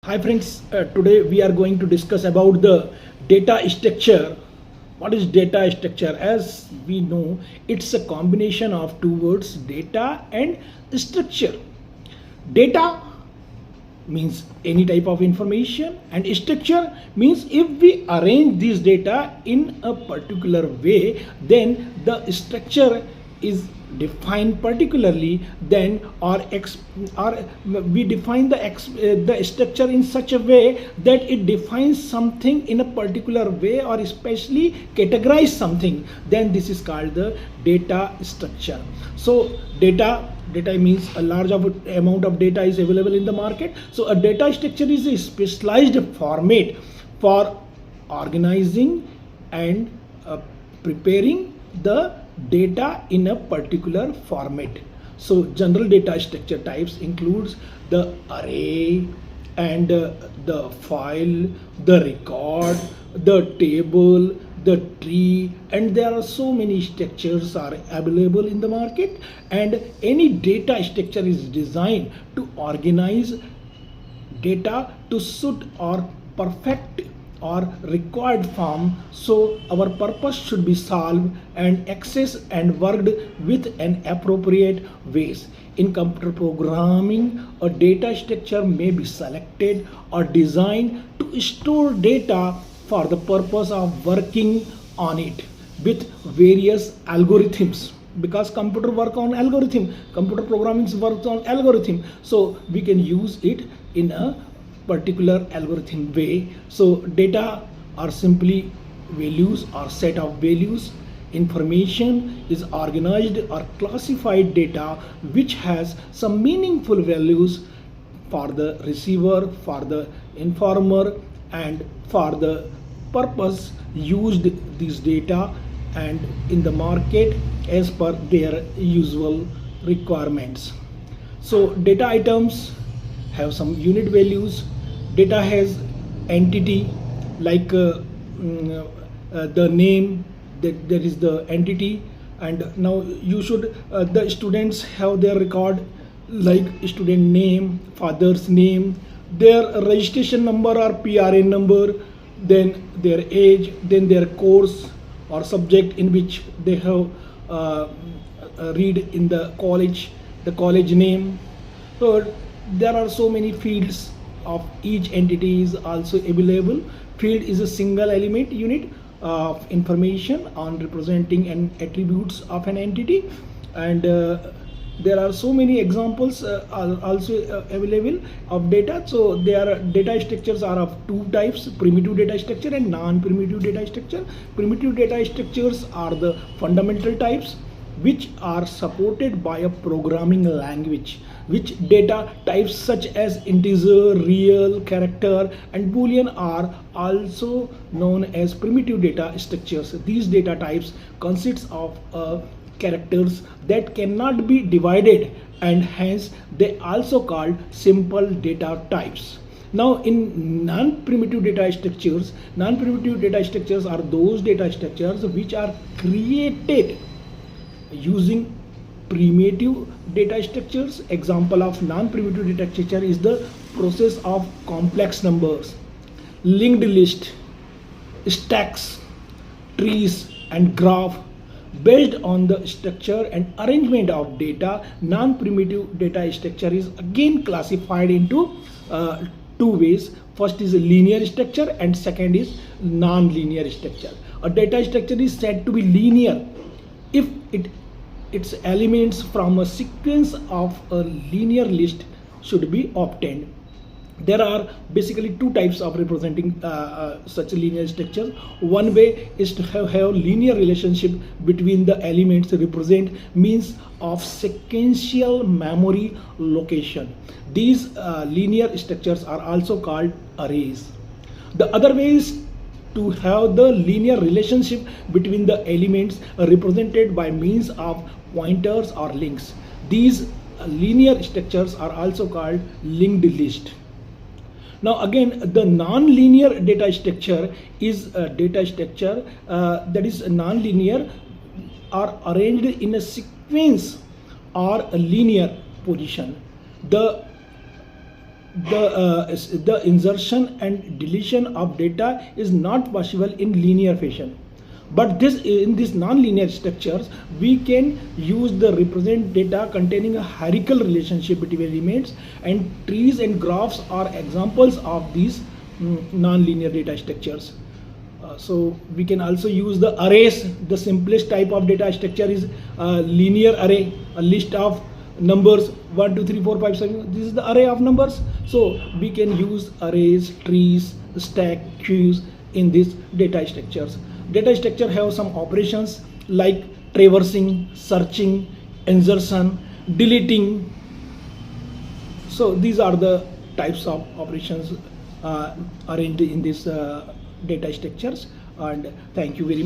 Hi friends, today we are going to discuss about the data structure. What is data structure? As we know, it's a combination of two words, data and structure. Data means any type of information, and structure means if we arrange this data in a particular way, then the structure is defined particularly. Then or we define the structure in such a way that it defines something in a particular way or especially categorize something, then this is called the data structure. So data means a large amount of data is available in the market. So a data structure is a specialized format for organizing and preparing the data in a particular format. So general data structure types includes the array and the file, the record, the table, the tree, and there are so many structures are available in the market, and any data structure is designed to organize data to suit or perfect or required form. So our purpose should be solved and accessed and worked with an appropriate ways. In computer programming, a data structure may be selected or designed to store data for the purpose of working on it with various algorithms, because computer work on algorithm, computer programming works on algorithm, so we can use it in a particular algorithm way. So data are simply values or set of values. Information is organized or classified data which has some meaningful values for the receiver, for the informer, and for the purpose used this data and in the market as per their usual requirements. So data items have some unit values. Data has entity like the name, that is the entity, and now you should the students have their record like student name, father's name, their registration number or PRN number, then their age, then their course or subject in which they have read in the college name. So there are so many fields of each entity is also available. Field is a single element unit of information on representing and attributes of an entity, and there are so many examples are also available of data. So there are data structures are of two types: primitive data structure and non-primitive data structure. Primitive data structures are the fundamental types which are supported by a programming language, which data types such as integer, real, character, and boolean are also known as primitive data structures. These data types consist of characters that cannot be divided, and hence they also called simple data types. Now in non-primitive data structures are those data structures which are created using primitive data structures. Example of non-primitive data structure is the process of complex numbers, linked list, stacks, trees, and graph. Based on the structure and arrangement of data, non-primitive data structure is again classified into two ways. First is a linear structure and second is non-linear structure. A data structure is said to be linear if its elements from a sequence of a linear list should be obtained. There are basically two types of representing such linear structures. One way is to have linear relationship between the elements represent means of sequential memory location. These linear structures are also called arrays. The other way is to have the linear relationship between the elements represented by means of pointers or links. These linear structures are also called linked list. Now again, the non-linear data structure is a data structure that is non-linear or arranged in a sequence or a linear position. the insertion and deletion of data is not possible in linear fashion. But this in these non-linear structures, we can use the represent data containing a hierarchical relationship between elements, and trees and graphs are examples of these non-linear data structures. So we can also use the arrays. The simplest type of data structure is a linear array, a list of numbers 1 2 3 4 5 7. This is the array of numbers. So we can use arrays, trees, stack, queues in these data structures. Data structure have some operations like traversing, searching, insertion, deleting. So these are the types of operations arranged in these data structures. And thank you very much.